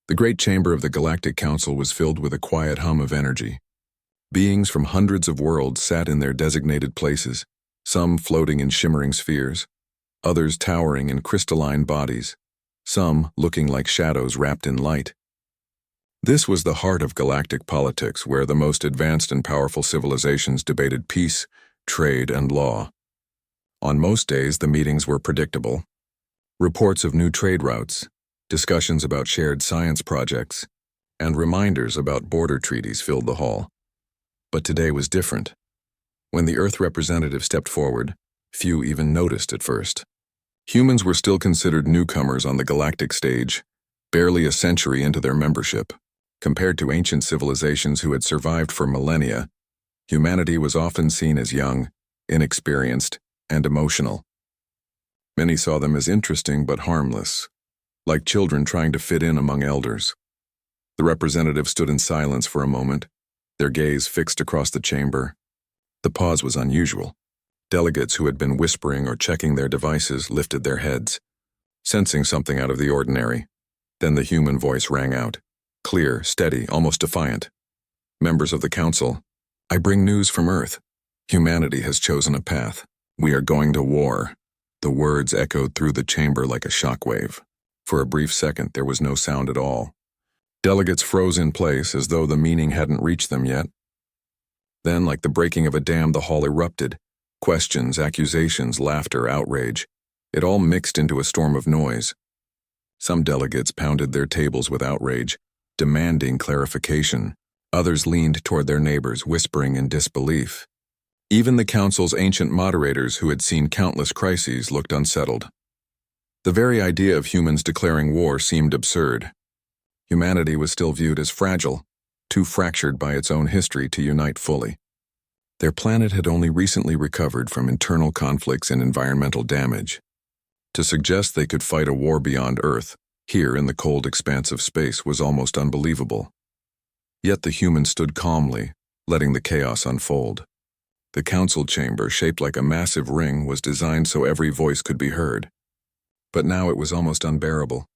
The great chamber of the Galactic Council was filled with a quiet hum of energy. Beings from hundreds of worlds sat in their designated places, some floating in shimmering spheres, others towering in crystalline bodies, some looking like shadows wrapped in light. This was the heart of galactic politics, where the most advanced and powerful civilizations debated peace, trade, and law. On most days, the meetings were predictable. Reports of new trade routes, discussions about shared science projects, and reminders about border treaties filled the hall. But today was different. When the Earth representative stepped forward, few even noticed at first. Humans were still considered newcomers on the galactic stage, barely a century into their membership. Compared to ancient civilizations who had survived for millennia, humanity was often seen as young, inexperienced, and emotional. Many saw them as interesting but harmless, like children trying to fit in among elders. The representative stood in silence for a moment, their gaze fixed across the chamber. The pause was unusual. Delegates who had been whispering or checking their devices lifted their heads, sensing something out of the ordinary. Then the human voice rang out, clear, steady, almost defiant. Members of the Council, I bring news from Earth. Humanity has chosen a path. We are going to war. The words echoed through the chamber like a shockwave. For a brief second, there was no sound at all. Delegates froze in place as though the meaning hadn't reached them yet. Then, like the breaking of a dam, the hall erupted. Questions, accusations, laughter, outrage. It all mixed into a storm of noise. Some delegates pounded their tables with outrage, demanding clarification. Others leaned toward their neighbors, whispering in disbelief. Even the Council's ancient moderators, who had seen countless crises, looked unsettled. The very idea of humans declaring war seemed absurd. Humanity was still viewed as fragile, too fractured by its own history to unite fully. Their planet had only recently recovered from internal conflicts and environmental damage. To suggest they could fight a war beyond Earth, here in the cold expanse of space, was almost unbelievable. Yet the humans stood calmly, letting the chaos unfold. The council chamber, shaped like a massive ring, was designed so every voice could be heard. But now it was almost unbearable.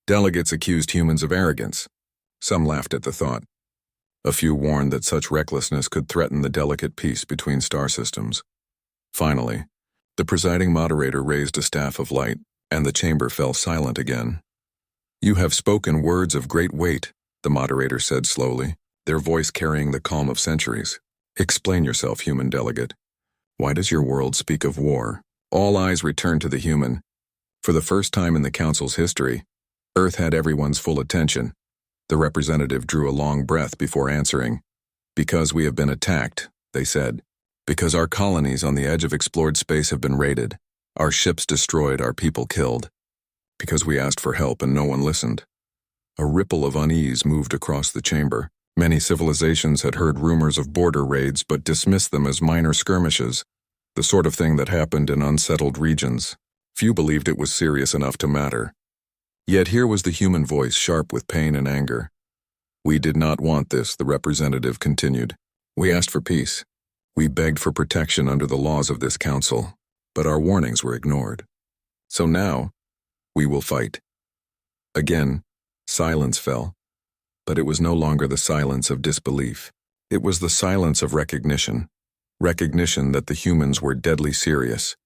Delegates accused humans of arrogance. Some laughed at the thought. A few warned that such recklessness could threaten the delicate peace between star systems. Finally, the presiding moderator raised a staff of light, and the chamber fell silent again. You have spoken words of great weight, the moderator said slowly, their voice carrying the calm of centuries. Explain yourself, human delegate. Why does your world speak of war? All eyes returned to the human. For the first time in the Council's history, Earth had everyone's full attention. The representative drew a long breath before answering. Because we have been attacked, they said. Because our colonies on the edge of explored space have been raided, our ships destroyed, our people killed. Because we asked for help and no one listened. A ripple of unease moved across the chamber. Many civilizations had heard rumors of border raids but dismissed them as minor skirmishes, the sort of thing that happened in unsettled regions. Few believed it was serious enough to matter. Yet here was the human voice, sharp with pain and anger. We did not want this, the representative continued. We asked for peace. We begged for protection under the laws of this council, but our warnings were ignored. So now, we will fight. Again, silence fell, but it was no longer the silence of disbelief. It was the silence of recognition. Recognition that the humans were deadly serious.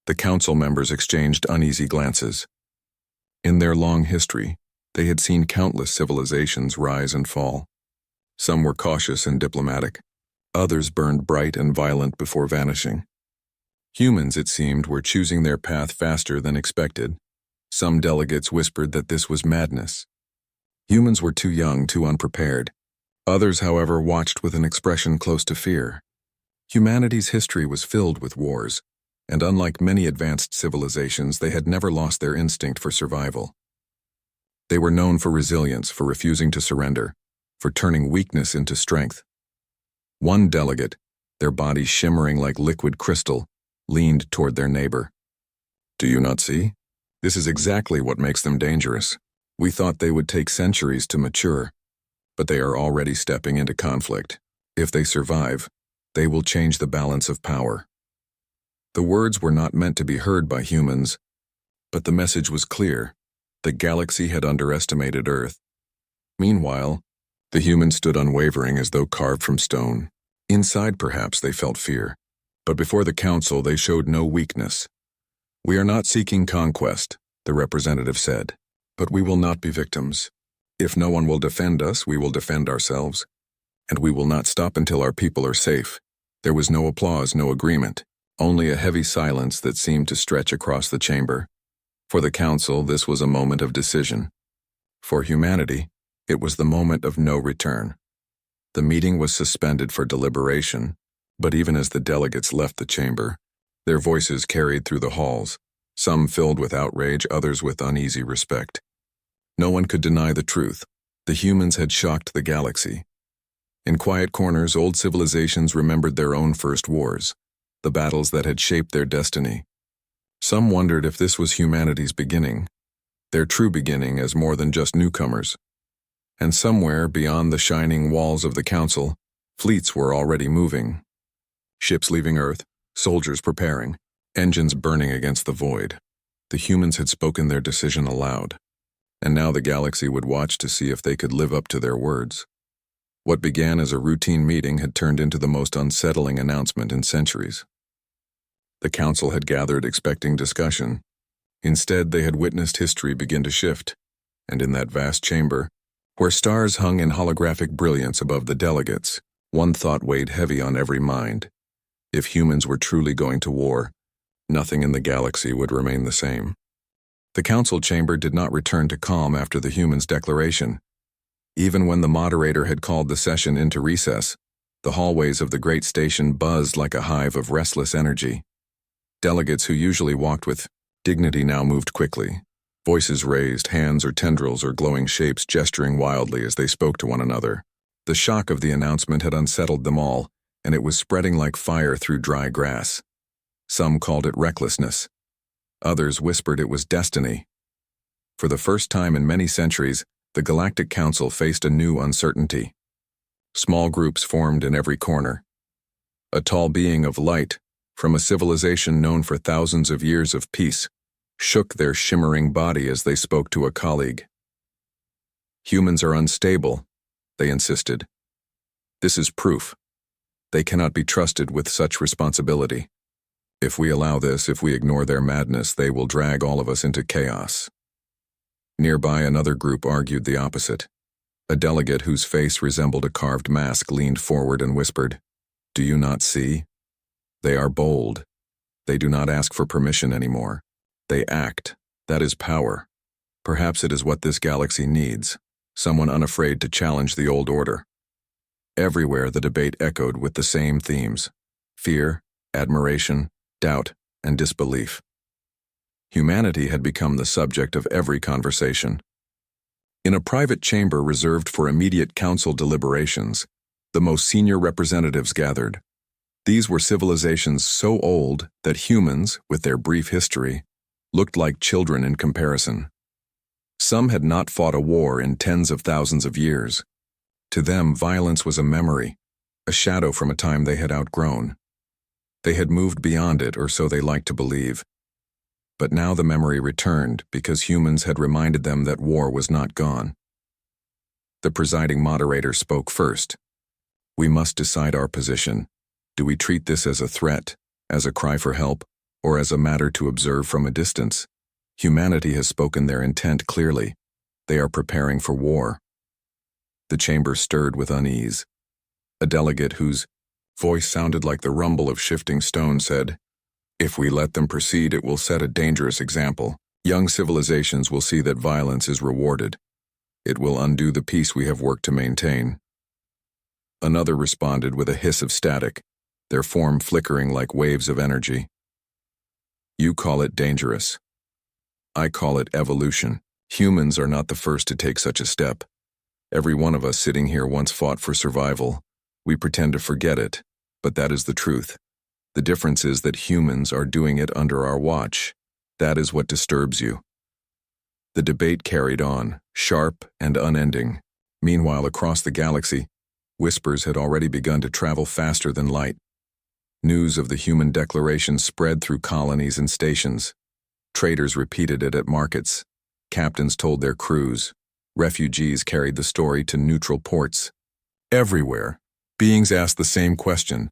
The council members exchanged uneasy glances. In their long history, they had seen countless civilizations rise and fall. Some were cautious and diplomatic. Others burned bright and violent before vanishing. Humans, it seemed, were choosing their path faster than expected. Some delegates whispered that this was madness. Humans were too young, too unprepared. Others, however, watched with an expression close to fear. Humanity's history was filled with wars, and unlike many advanced civilizations, they had never lost their instinct for survival. They were known for resilience, for refusing to surrender, for turning weakness into strength. One delegate, their body shimmering like liquid crystal, leaned toward their neighbor. Do you not see? This is exactly what makes them dangerous. We thought they would take centuries to mature, but they are already stepping into conflict. If they survive, they will change the balance of power. The words were not meant to be heard by humans, but the message was clear. The galaxy had underestimated Earth, Meanwhile, the humans stood unwavering as though carved from stone. Inside, perhaps, they felt fear, but before the council they showed no weakness. "We are not seeking conquest," the representative said, "but we will not be victims. If no one will defend us, we will defend ourselves. And we will not stop until our people are safe." There was no applause, no agreement, only a heavy silence that seemed to stretch across the chamber. For the council, this was a moment of decision. For humanity, it was the moment of no return. The meeting was suspended for deliberation, but even as the delegates left the chamber, their voices carried through the halls, some filled with outrage, others with uneasy respect. No one could deny the truth. The humans had shocked the galaxy. In quiet corners, old civilizations remembered their own first wars, the battles that had shaped their destiny. Some wondered if this was humanity's beginning, their true beginning as more than just newcomers. And somewhere beyond the shining walls of the council, fleets were already moving. Ships leaving Earth, soldiers preparing, engines burning against the void. The humans had spoken their decision aloud, and now the galaxy would watch to see if they could live up to their words. What began as a routine meeting had turned into the most unsettling announcement in centuries. The council had gathered expecting discussion. Instead, they had witnessed history begin to shift, and in that vast chamber, where stars hung in holographic brilliance above the delegates, one thought weighed heavy on every mind. If humans were truly going to war, nothing in the galaxy would remain the same. The council chamber did not return to calm after the humans' declaration. Even when the moderator had called the session into recess, the hallways of the great station buzzed like a hive of restless energy. Delegates who usually walked with dignity now moved quickly, voices raised, hands or tendrils or glowing shapes gesturing wildly as they spoke to one another. The shock of the announcement had unsettled them all, and it was spreading like fire through dry grass. Some called it recklessness. Others whispered it was destiny. For the first time in many centuries, the Galactic Council faced a new uncertainty. Small groups formed in every corner. A tall being of light, from a civilization known for thousands of years of peace, shook their shimmering body as they spoke to a colleague. "Humans are unstable," they insisted. "This is proof. They cannot be trusted with such responsibility. If we allow this, if we ignore their madness, they will drag all of us into chaos." Nearby, another group argued the opposite. A delegate whose face resembled a carved mask leaned forward and whispered, "Do you not see? They are bold. They do not ask for permission anymore. They act. That is power. Perhaps it is what this galaxy needs, someone unafraid to challenge the old order." Everywhere the debate echoed with the same themes: fear, admiration, doubt, and disbelief. Humanity had become the subject of every conversation. In a private chamber reserved for immediate council deliberations, the most senior representatives gathered. These were civilizations so old that humans, with their brief history, looked like children in comparison. Some had not fought a war in tens of thousands of years. To them, violence was a memory, a shadow from a time they had outgrown. They had moved beyond it, or so they liked to believe. But now the memory returned because humans had reminded them that war was not gone. The presiding moderator spoke first. "We must decide our position. Do we treat this as a threat, as a cry for help, or as a matter to observe from a distance? Humanity has spoken their intent clearly. They are preparing for war." The chamber stirred with unease. A delegate whose voice sounded like the rumble of shifting stone said, "If we let them proceed, it will set a dangerous example. Young civilizations will see that violence is rewarded. It will undo the peace we have worked to maintain." Another responded with a hiss of static, their form flickering like waves of energy. "You call it dangerous. I call it evolution. Humans are not the first to take such a step. Every one of us sitting here once fought for survival. We pretend to forget it, but that is the truth. The difference is that humans are doing it under our watch. That is what disturbs you." The debate carried on, sharp and unending. Meanwhile, across the galaxy, whispers had already begun to travel faster than light. News of the human declaration spread through colonies and stations. Traders repeated it at markets. Captains told their crews. Refugees carried the story to neutral ports. Everywhere, beings asked the same question.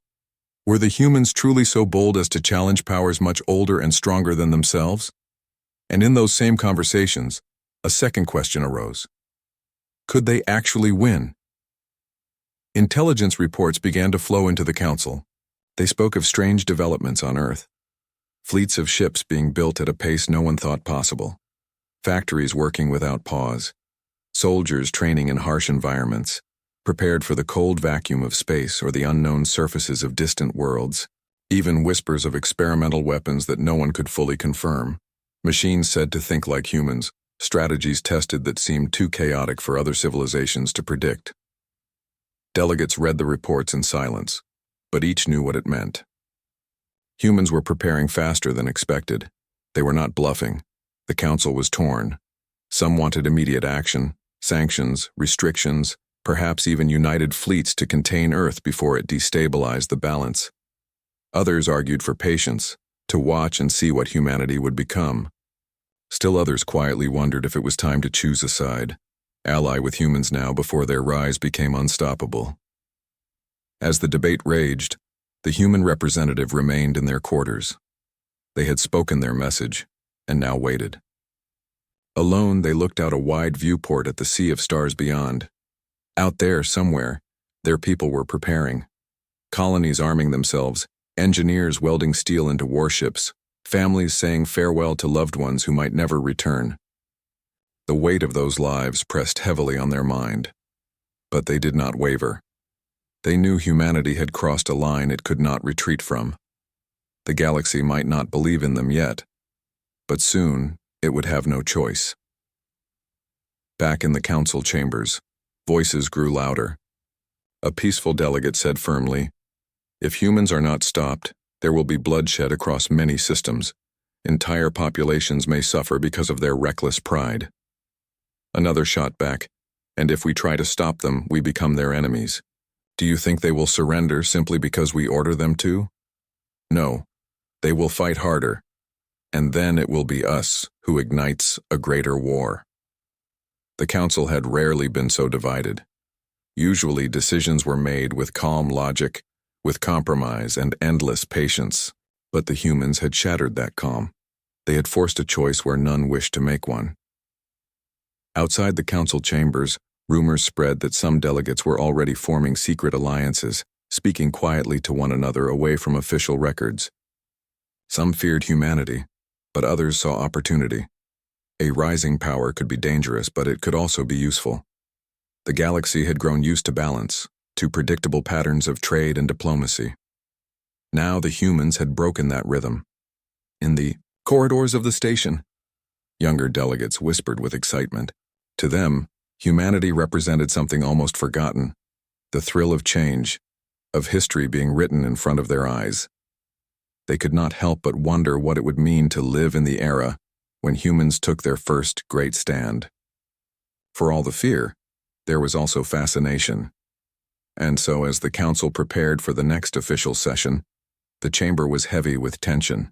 Were the humans truly so bold as to challenge powers much older and stronger than themselves? And in those same conversations, a second question arose. Could they actually win? Intelligence reports began to flow into the council. They spoke of strange developments on Earth. Fleets of ships being built at a pace no one thought possible. Factories working without pause. Soldiers training in harsh environments, prepared for the cold vacuum of space or the unknown surfaces of distant worlds. Even whispers of experimental weapons that no one could fully confirm. Machines said to think like humans, strategies tested that seemed too chaotic for other civilizations to predict. Delegates read the reports in silence, but each knew what it meant. Humans were preparing faster than expected. They were not bluffing. The council was torn. Some wanted immediate action, sanctions, restrictions, perhaps even united fleets to contain Earth before it destabilized the balance. Others argued for patience, to watch and see what humanity would become. Still others quietly wondered if it was time to choose a side, ally with humans now before their rise became unstoppable. As the debate raged, the human representative remained in their quarters. They had spoken their message, and now waited. Alone, they looked out a wide viewport at the sea of stars beyond. Out there, somewhere, their people were preparing. Colonies arming themselves, engineers welding steel into warships, families saying farewell to loved ones who might never return. The weight of those lives pressed heavily on their mind. But they did not waver. They knew humanity had crossed a line it could not retreat from. The galaxy might not believe in them yet, but soon it would have no choice. Back in the council chambers, voices grew louder. A peaceful delegate said firmly, "If humans are not stopped, there will be bloodshed across many systems. Entire populations may suffer because of their reckless pride." Another shot back, "And if we try to stop them, we become their enemies. Do you think they will surrender simply because we order them to? No, they will fight harder, and then it will be us who ignites a greater war." The council had rarely been so divided. Usually decisions were made with calm logic, with compromise and endless patience. But the humans had shattered that calm. They had forced a choice where none wished to make one. Outside the council chambers, rumors spread that some delegates were already forming secret alliances, speaking quietly to one another away from official records. Some feared humanity, but others saw opportunity. A rising power could be dangerous, but it could also be useful. The galaxy had grown used to balance, to predictable patterns of trade and diplomacy. Now the humans had broken that rhythm. In the corridors of the station, younger delegates whispered with excitement. To them, humanity represented something almost forgotten, the thrill of change, of history being written in front of their eyes. They could not help but wonder what it would mean to live in the era when humans took their first great stand. For all the fear, there was also fascination. And so as the council prepared for the next official session, the chamber was heavy with tension.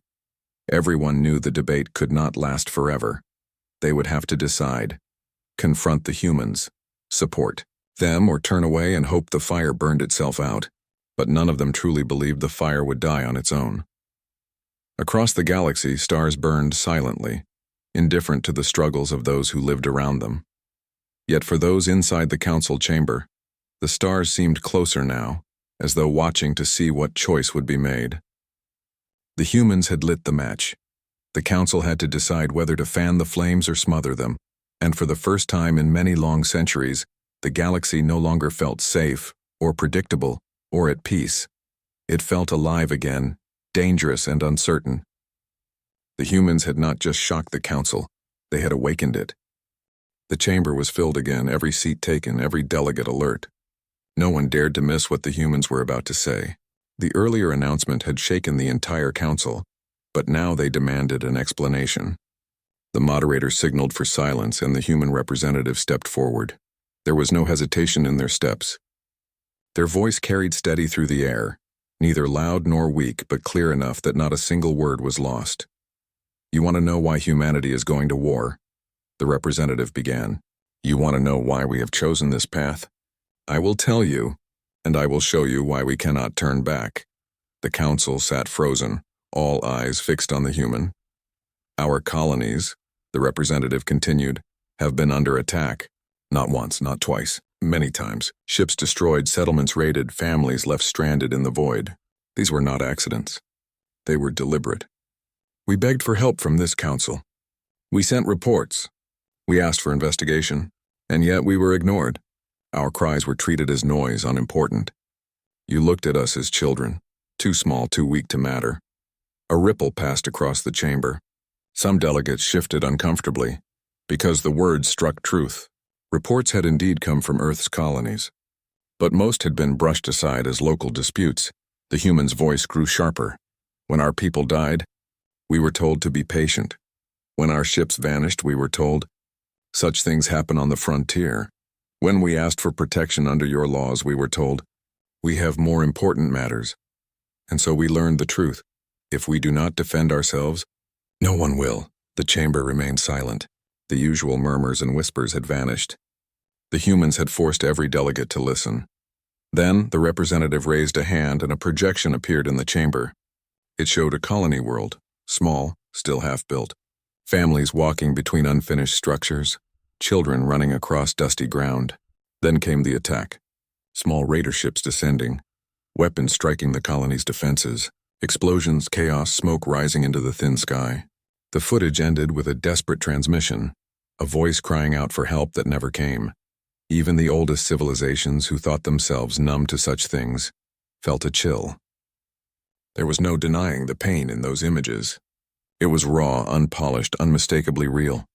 Everyone knew the debate could not last forever. They would have to decide. Confront the humans, support them, or turn away and hope the fire burned itself out. But none of them truly believed the fire would die on its own. Across the galaxy, stars burned silently, indifferent to the struggles of those who lived around them. Yet for those inside the council chamber, the stars seemed closer now, as though watching to see what choice would be made. The humans had lit the match. The council had to decide whether to fan the flames or smother them, and for the first time in many long centuries, the galaxy no longer felt safe, or predictable, or at peace. It felt alive again, dangerous and uncertain. The humans had not just shocked the council, they had awakened it. The chamber was filled again, every seat taken, every delegate alert. No one dared to miss what the humans were about to say. The earlier announcement had shaken the entire council, but now they demanded an explanation. The moderator signaled for silence, and the human representative stepped forward. There was no hesitation in their steps. Their voice carried steady through the air, neither loud nor weak, but clear enough that not a single word was lost. "You want to know why humanity is going to war?" the representative began. You want to know why we have chosen this path? I will tell you, and I will show you why we cannot turn back. The council sat frozen, all eyes fixed on the human. Our colonies, the representative continued, have been under attack. Not once, not twice, many times. Ships destroyed, settlements raided, families left stranded in the void. These were not accidents. They were deliberate. We begged for help from this council. We sent reports. We asked for investigation, and yet we were ignored. Our cries were treated as noise, unimportant. You looked at us as children, too small, too weak to matter. A ripple passed across the chamber. Some delegates shifted uncomfortably, because the words struck truth. Reports had indeed come from Earth's colonies, but most had been brushed aside as local disputes. The human's voice grew sharper. When our people died, we were told to be patient. When our ships vanished, we were told, such things happen on the frontier. When we asked for protection under your laws, we were told, we have more important matters. And so we learned the truth. If we do not defend ourselves, no one will. The chamber remained silent. The usual murmurs and whispers had vanished. The humans had forced every delegate to listen. Then the representative raised a hand and a projection appeared in the chamber. It showed a colony world, small, still half-built. Families walking between unfinished structures, children running across dusty ground. Then came the attack. Small raider ships descending, weapons striking the colony's defenses, explosions, chaos, smoke rising into the thin sky. The footage ended with a desperate transmission, a voice crying out for help that never came. Even the oldest civilizations who thought themselves numb to such things felt a chill. There was no denying the pain in those images. It was raw, unpolished, unmistakably real.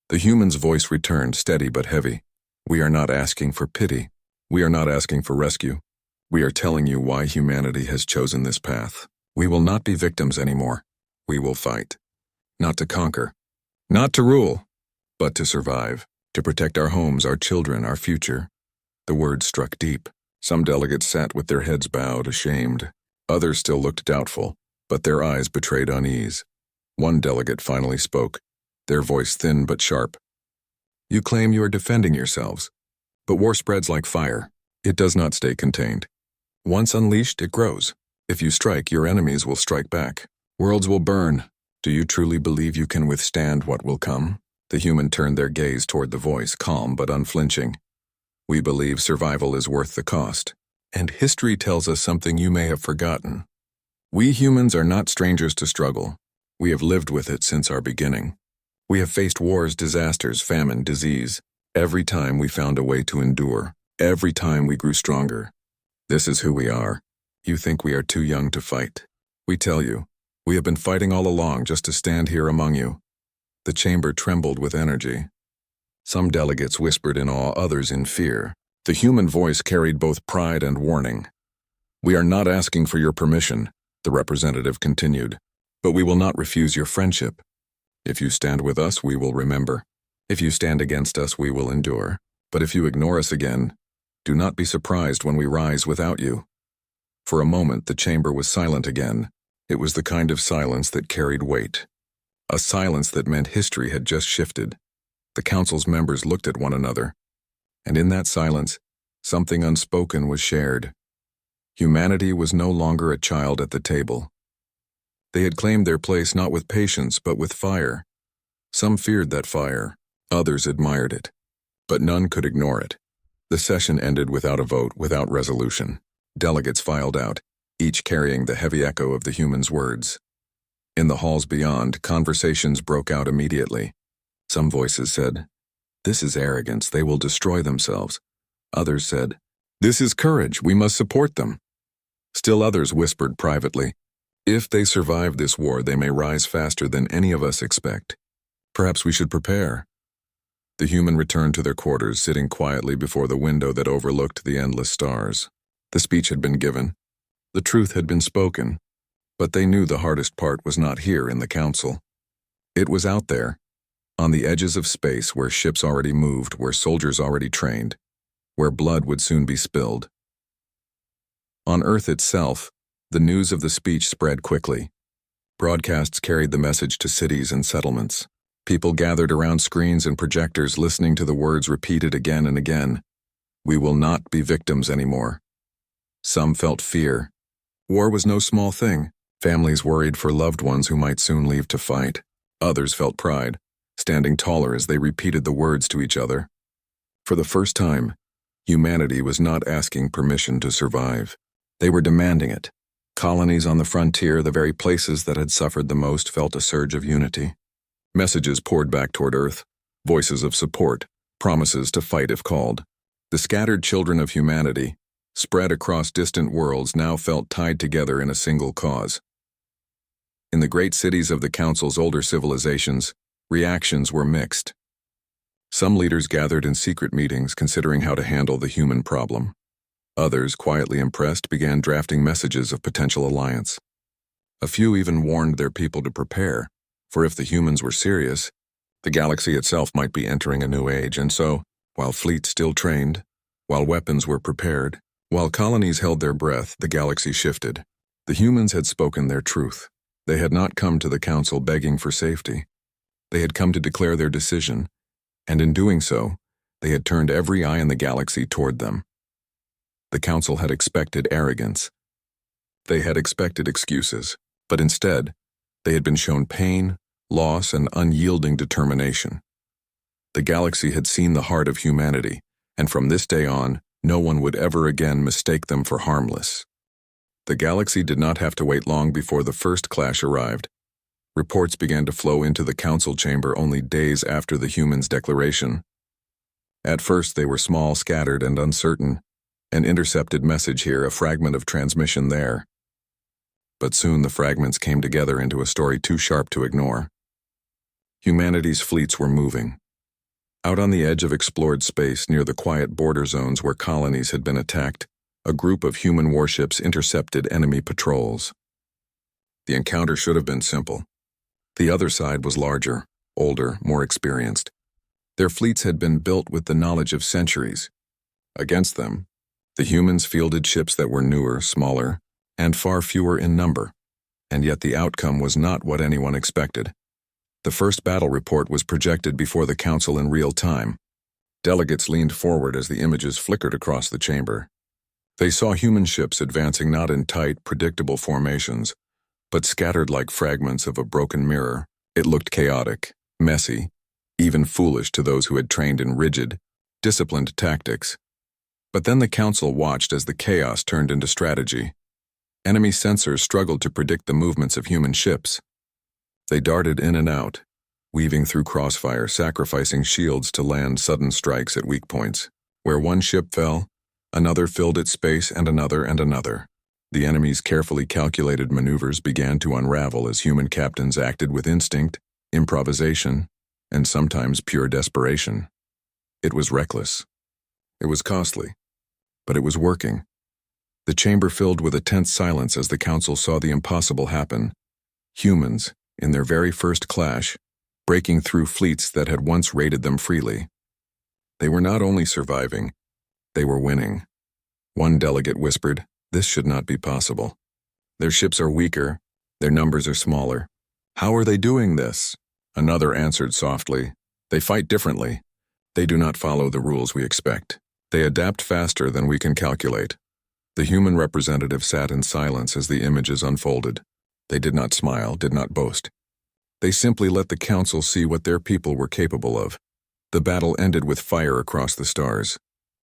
The human's voice returned, steady but heavy. We are not asking for pity. We are not asking for rescue. We are telling you why humanity has chosen this path. We will not be victims anymore. We will fight. Not to conquer. Not to rule. But to survive. To protect our homes, our children, our future. The words struck deep. Some delegates sat with their heads bowed, ashamed. Others still looked doubtful, but their eyes betrayed unease. One delegate finally spoke, their voice thin but sharp. You claim you are defending yourselves, but war spreads like fire. It does not stay contained. Once unleashed, it grows. If you strike, your enemies will strike back. Worlds will burn. Do you truly believe you can withstand what will come? The human turned their gaze toward the voice, calm but unflinching. We believe survival is worth the cost. And history tells us something you may have forgotten. We humans are not strangers to struggle. We have lived with it since our beginning. We have faced wars, disasters, famine, disease. Every time we found a way to endure. Every time we grew stronger. This is who we are. You think we are too young to fight. We tell you, we have been fighting all along just to stand here among you. The chamber trembled with energy. Some delegates whispered in awe, others in fear. The human voice carried both pride and warning. We are not asking for your permission, the representative continued, but we will not refuse your friendship. If you stand with us, we will remember. If you stand against us, we will endure. But if you ignore us again, do not be surprised when we rise without you. For a moment, the chamber was silent again. It was the kind of silence that carried weight. A silence that meant history had just shifted. The council's members looked at one another. And in that silence, something unspoken was shared. Humanity was no longer a child at the table. They had claimed their place not with patience, but with fire. Some feared that fire. Others admired it. But none could ignore it. The session ended without a vote, without resolution. Delegates filed out, each carrying the heavy echo of the human's words. In the halls beyond, conversations broke out immediately. Some voices said, "This is arrogance, they will destroy themselves." Others said, "This is courage, we must support them." Still others whispered privately, "If they survive this war, they may rise faster than any of us expect. Perhaps we should prepare." The human returned to their quarters, sitting quietly before the window that overlooked the endless stars. The speech had been given. The truth had been spoken. But they knew the hardest part was not here in the council. It was out there, on the edges of space where ships already moved, where soldiers already trained, where blood would soon be spilled. On Earth itself, the news of the speech spread quickly. Broadcasts carried the message to cities and settlements. People gathered around screens and projectors listening to the words repeated again and again. We will not be victims anymore. Some felt fear. War was no small thing. Families worried for loved ones who might soon leave to fight. Others felt pride, standing taller as they repeated the words to each other. For the first time, humanity was not asking permission to survive. They were demanding it. Colonies on the frontier, the very places that had suffered the most, felt a surge of unity. Messages poured back toward Earth, voices of support, promises to fight if called. The scattered children of humanity, spread across distant worlds, now felt tied together in a single cause. In the great cities of the Council's older civilizations, reactions were mixed. Some leaders gathered in secret meetings considering how to handle the human problem. Others, quietly impressed, began drafting messages of potential alliance. A few even warned their people to prepare, for if the humans were serious, the galaxy itself might be entering a new age, and so, while fleets still trained, while weapons were prepared, while colonies held their breath, the galaxy shifted. The humans had spoken their truth. They had not come to the Council begging for safety. They had come to declare their decision, and in doing so, they had turned every eye in the galaxy toward them. The Council had expected arrogance. They had expected excuses, but instead, they had been shown pain, loss, and unyielding determination. The galaxy had seen the heart of humanity, and from this day on, no one would ever again mistake them for harmless. The galaxy did not have to wait long before the first clash arrived. Reports began to flow into the Council chamber only days after the humans' declaration. At first they were small, scattered, and uncertain. An intercepted message here, a fragment of transmission there. But soon the fragments came together into a story too sharp to ignore. Humanity's fleets were moving. Out on the edge of explored space near the quiet border zones where colonies had been attacked, a group of human warships intercepted enemy patrols. The encounter should have been simple. The other side was larger, older, more experienced. Their fleets had been built with the knowledge of centuries. Against them, the humans fielded ships that were newer, smaller, and far fewer in number. And yet the outcome was not what anyone expected. The first battle report was projected before the Council in real time. Delegates leaned forward as the images flickered across the chamber. They saw human ships advancing not in tight, predictable formations, but scattered like fragments of a broken mirror. It looked chaotic, messy, even foolish to those who had trained in rigid, disciplined tactics. But then the Council watched as the chaos turned into strategy. Enemy sensors struggled to predict the movements of human ships. They darted in and out, weaving through crossfire, sacrificing shields to land sudden strikes at weak points. Where one ship fell, another filled its space, and another and another. The enemy's carefully calculated maneuvers began to unravel as human captains acted with instinct, improvisation, and sometimes pure desperation. It was reckless. It was costly. But it was working. The chamber filled with a tense silence as the Council saw the impossible happen. Humans, in their very first clash, breaking through fleets that had once raided them freely. They were not only surviving, they were winning. One delegate whispered, "This should not be possible. Their ships are weaker, their numbers are smaller. How are they doing this?" Another answered softly, "They fight differently. They do not follow the rules we expect. They adapt faster than we can calculate." The human representative sat in silence as the images unfolded. They did not smile, did not boast. They simply let the Council see what their people were capable of. The battle ended with fire across the stars.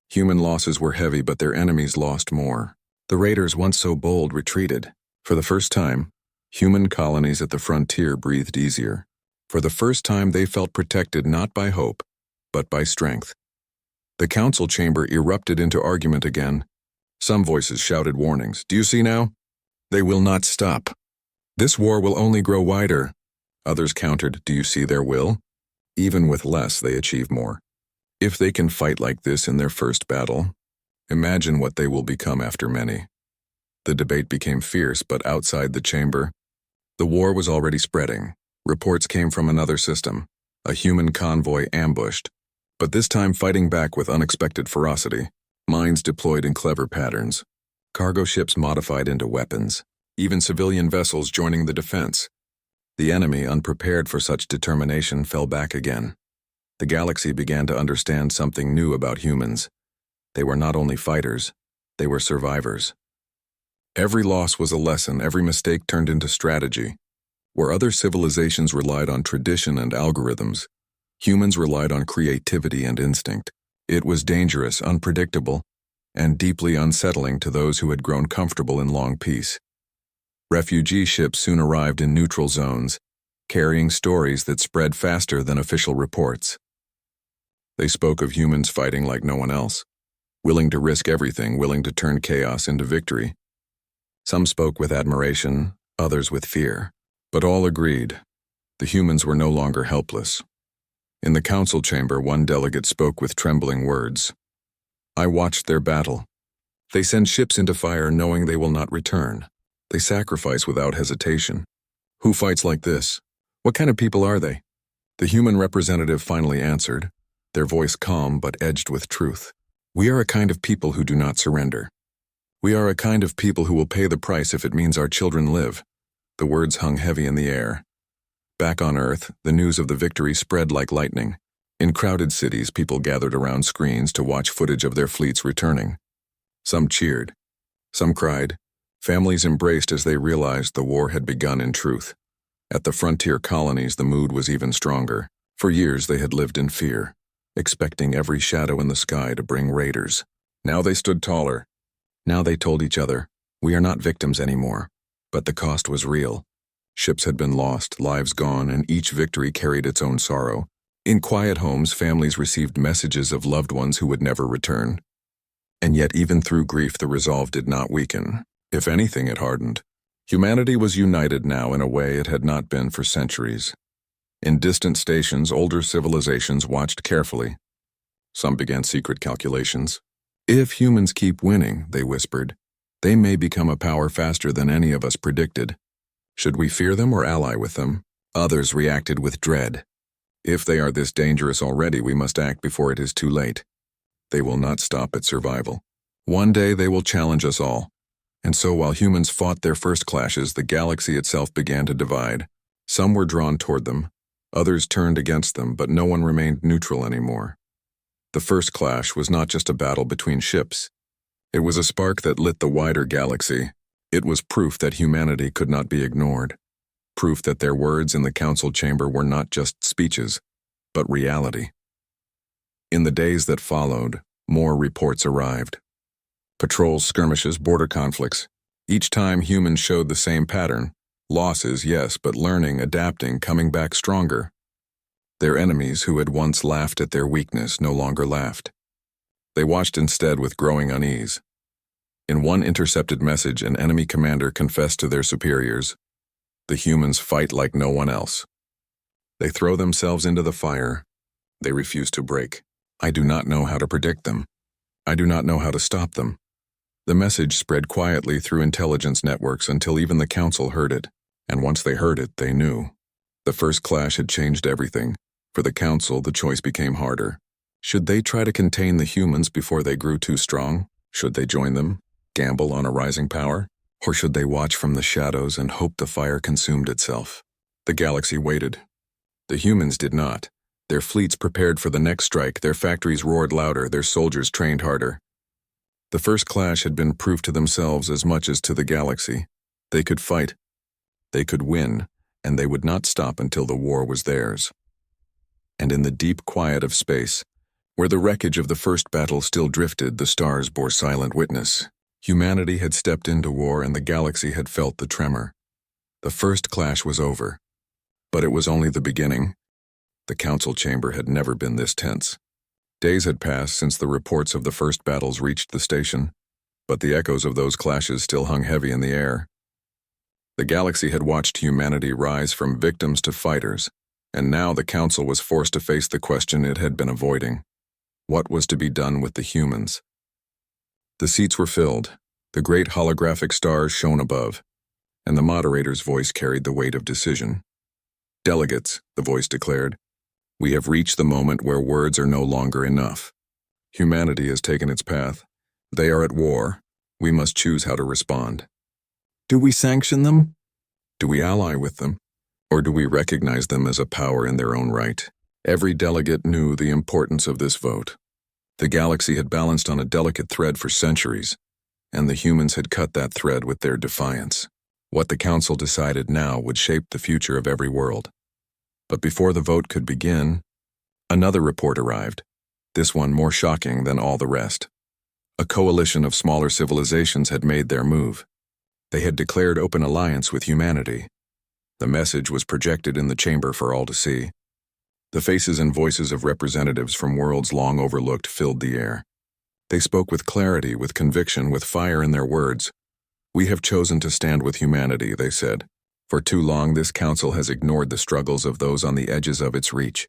Human losses were heavy, but their enemies lost more. The raiders, once so bold, retreated. For the first time, human colonies at the frontier breathed easier. For the first time, they felt protected not by hope, but by strength. The Council chamber erupted into argument again. Some voices shouted warnings. "Do you see now? They will not stop. This war will only grow wider." Others countered, "Do you see their will? Even with less, they achieve more. If they can fight like this in their first battle, imagine what they will become after many." The debate became fierce, but outside the chamber, the war was already spreading. Reports came from another system, a human convoy ambushed, but this time fighting back with unexpected ferocity. Mines deployed in clever patterns, cargo ships modified into weapons, even civilian vessels joining the defense. The enemy, unprepared for such determination, fell back again. The galaxy began to understand something new about humans. They were not only fighters, they were survivors. Every loss was a lesson, every mistake turned into strategy. Where other civilizations relied on tradition and algorithms, humans relied on creativity and instinct. It was dangerous, unpredictable, and deeply unsettling to those who had grown comfortable in long peace. Refugee ships soon arrived in neutral zones, carrying stories that spread faster than official reports. They spoke of humans fighting like no one else, willing to risk everything, willing to turn chaos into victory. Some spoke with admiration, others with fear, but all agreed the humans were no longer helpless. In the council chamber, one delegate spoke with trembling words. "I watched their battle. They send ships into fire knowing they will not return. They sacrifice without hesitation. Who fights like this? What kind of people are they?" The human representative finally answered, their voice calm but edged with truth. "We are a kind of people who do not surrender. We are a kind of people who will pay the price if it means our children live." The words hung heavy in the air. Back on Earth, the news of the victory spread like lightning. In crowded cities, people gathered around screens to watch footage of their fleets returning. Some cheered. Some cried. Families embraced as they realized the war had begun in truth. At the frontier colonies, the mood was even stronger. For years, they had lived in fear, expecting every shadow in the sky to bring raiders. Now they stood taller. Now they told each other, "We are not victims anymore." But the cost was real. Ships had been lost, lives gone, and each victory carried its own sorrow. In quiet homes, families received messages of loved ones who would never return. And yet, even through grief, the resolve did not weaken. If anything, it hardened. Humanity was united now in a way it had not been for centuries. In distant stations, older civilizations watched carefully. Some began secret calculations. "If humans keep winning," they whispered, "they may become a power faster than any of us predicted. Should we fear them or ally with them?" Others reacted with dread. "If they are this dangerous already, we must act before it is too late. They will not stop at survival. One day they will challenge us all." And so while humans fought their first clashes, the galaxy itself began to divide. Some were drawn toward them, others turned against them, but no one remained neutral anymore. The first clash was not just a battle between ships. It was a spark that lit the wider galaxy. It was proof that humanity could not be ignored. Proof that their words in the council chamber were not just speeches, but reality. In the days that followed, more reports arrived. Patrols, skirmishes, border conflicts. Each time humans showed the same pattern. Losses, yes, but learning, adapting, coming back stronger. Their enemies, who had once laughed at their weakness, no longer laughed. They watched instead with growing unease. In one intercepted message, an enemy commander confessed to their superiors, "The humans fight like no one else. They throw themselves into the fire. They refuse to break. I do not know how to predict them. I do not know how to stop them." The message spread quietly through intelligence networks until even the council heard it. And once they heard it, they knew. The first clash had changed everything. For the council, the choice became harder. Should they try to contain the humans before they grew too strong? Should they join them, gamble on a rising power? Or should they watch from the shadows and hope the fire consumed itself? The galaxy waited. The humans did not. Their fleets prepared for the next strike, their factories roared louder, their soldiers trained harder. The first clash had been proof to themselves as much as to the galaxy. They could fight, they could win, and they would not stop until the war was theirs. And in the deep quiet of space, where the wreckage of the first battle still drifted, the stars bore silent witness. Humanity had stepped into war and the galaxy had felt the tremor. The first clash was over. But it was only the beginning. The council chamber had never been this tense. Days had passed since the reports of the first battles reached the station, but the echoes of those clashes still hung heavy in the air. The galaxy had watched humanity rise from victims to fighters, and now the council was forced to face the question it had been avoiding. What was to be done with the humans? The seats were filled, the great holographic stars shone above, and the moderator's voice carried the weight of decision. "Delegates," the voice declared, "we have reached the moment where words are no longer enough. Humanity has taken its path. They are at war. We must choose how to respond. Do we sanction them? Do we ally with them? Or do we recognize them as a power in their own right? Every delegate knew the importance of this vote. The galaxy had balanced on a delicate thread for centuries, and the humans had cut that thread with their defiance. What the council decided now would shape the future of every world. But before the vote could begin, another report arrived, this one more shocking than all the rest. A coalition of smaller civilizations had made their move. They had declared open alliance with humanity. The message was projected in the chamber for all to see. The faces and voices of representatives from worlds long overlooked filled the air. They spoke with clarity, with conviction, with fire in their words. "We have chosen to stand with humanity," they said. "For too long, this council has ignored the struggles of those on the edges of its reach.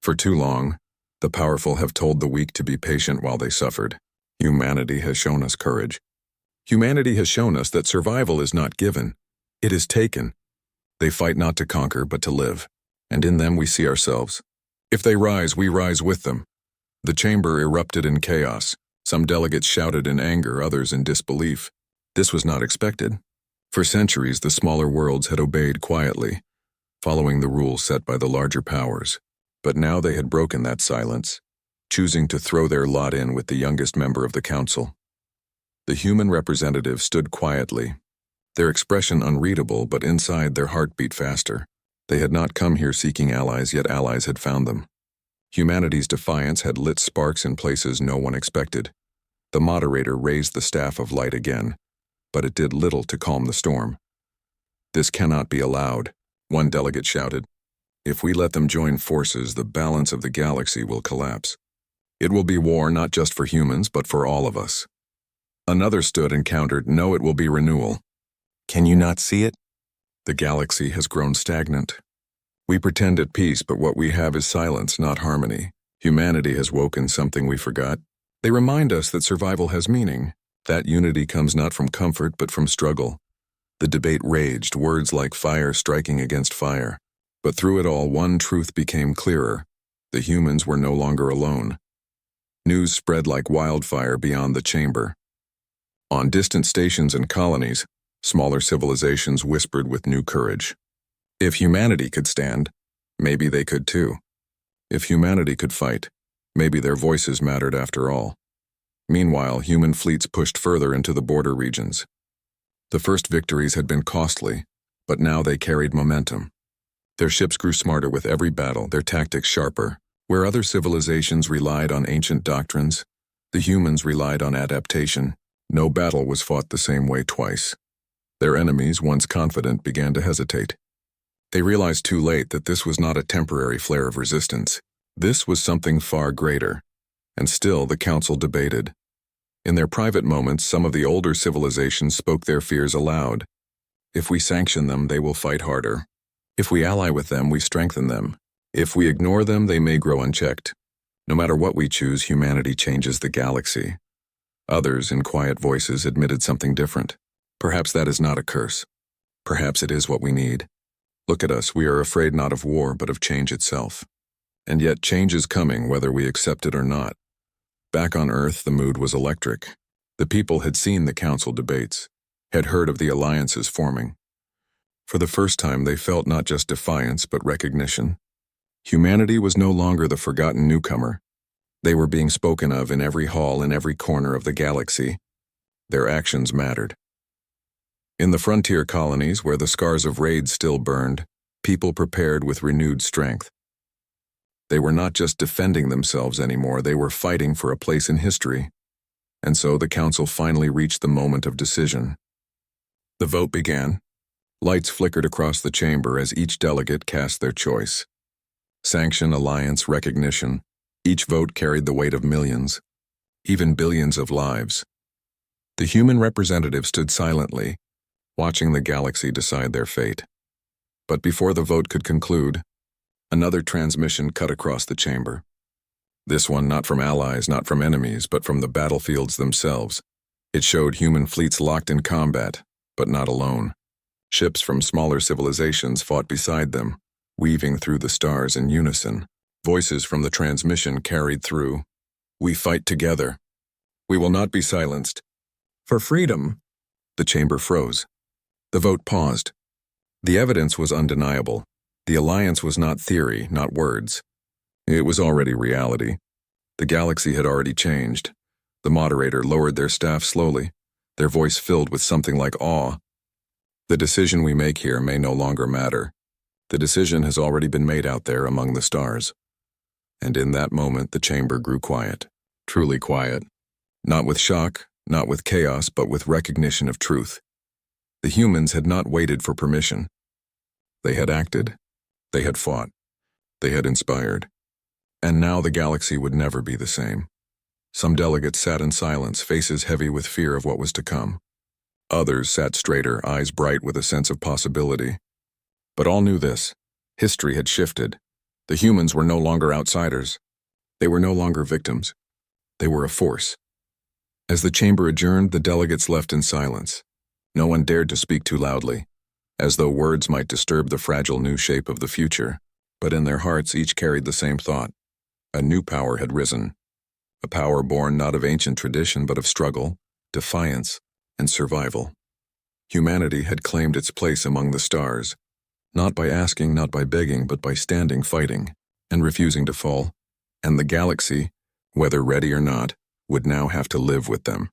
For too long, the powerful have told the weak to be patient while they suffered. Humanity has shown us courage. Humanity has shown us that survival is not given, it is taken. They fight not to conquer, but to live, and in them we see ourselves. If they rise, we rise with them." The chamber erupted in chaos. Some delegates shouted in anger, others in disbelief. This was not expected. For centuries, the smaller worlds had obeyed quietly, following the rules set by the larger powers. But now they had broken that silence, choosing to throw their lot in with the youngest member of the council. The human representatives stood quietly, their expression unreadable, but inside their heart beat faster. They had not come here seeking allies, yet allies had found them. Humanity's defiance had lit sparks in places no one expected. The moderator raised the staff of light again, but it did little to calm the storm. "This cannot be allowed," one delegate shouted. "If we let them join forces, the balance of the galaxy will collapse. It will be war not just for humans, but for all of us." Another stood and countered, "No, it will be renewal." "Can you not see it? The galaxy has grown stagnant. We pretend at peace, but what we have is silence, not harmony. Humanity has woken something we forgot. They remind us that survival has meaning. That unity comes not from comfort, but from struggle." The debate raged, words like fire striking against fire. But through it all, one truth became clearer. The humans were no longer alone. News spread like wildfire beyond the chamber. On distant stations and colonies, smaller civilizations whispered with new courage. If humanity could stand, maybe they could too. If humanity could fight, maybe their voices mattered after all. Meanwhile, human fleets pushed further into the border regions. The first victories had been costly, but now they carried momentum. Their ships grew smarter with every battle, their tactics sharper. Where other civilizations relied on ancient doctrines, the humans relied on adaptation. No battle was fought the same way twice. Their enemies, once confident, began to hesitate. They realized too late that this was not a temporary flare of resistance. This was something far greater. And still, the council debated. In their private moments, some of the older civilizations spoke their fears aloud. If we sanction them, they will fight harder. If we ally with them, we strengthen them. If we ignore them, they may grow unchecked. No matter what we choose, humanity changes the galaxy. Others, in quiet voices, admitted something different. Perhaps that is not a curse. Perhaps it is what we need. Look at us, we are afraid not of war, but of change itself. And yet change is coming, whether we accept it or not. Back on Earth, the mood was electric. The people had seen the council debates, had heard of the alliances forming. For the first time, they felt not just defiance, but recognition. Humanity was no longer the forgotten newcomer. They were being spoken of in every hall, in every corner of the galaxy. Their actions mattered. In the frontier colonies, where the scars of raids still burned, people prepared with renewed strength. They were not just defending themselves anymore, they were fighting for a place in history. And so the council finally reached the moment of decision. The vote began. Lights flickered across the chamber as each delegate cast their choice. Sanction, alliance, recognition. Each vote carried the weight of millions, even billions of lives. The human representatives stood silently, watching the galaxy decide their fate. But before the vote could conclude, another transmission cut across the chamber. This one not from allies, not from enemies, but from the battlefields themselves. It showed human fleets locked in combat, but not alone. Ships from smaller civilizations fought beside them, weaving through the stars in unison. Voices from the transmission carried through. "We fight together. We will not be silenced. For freedom." The chamber froze. The vote paused. The evidence was undeniable. The alliance was not theory, not words. It was already reality. The galaxy had already changed. The moderator lowered their staff slowly, their voice filled with something like awe. The decision we make here may no longer matter. The decision has already been made out there among the stars. And in that moment, the chamber grew quiet, truly quiet. Not with shock, not with chaos, but with recognition of truth. The humans had not waited for permission. They had acted. They had fought. They had inspired. And now the galaxy would never be the same. Some delegates sat in silence, faces heavy with fear of what was to come. Others sat straighter, eyes bright with a sense of possibility. But all knew this. History had shifted. The humans were no longer outsiders. They were no longer victims. They were a force. As the chamber adjourned, the delegates left in silence. No one dared to speak too loudly, as though words might disturb the fragile new shape of the future. But in their hearts each carried the same thought. A new power had risen. A power born not of ancient tradition but of struggle, defiance, and survival. Humanity had claimed its place among the stars, not by asking, not by begging, but by standing fighting, and refusing to fall. And the galaxy, whether ready or not, would now have to live with them.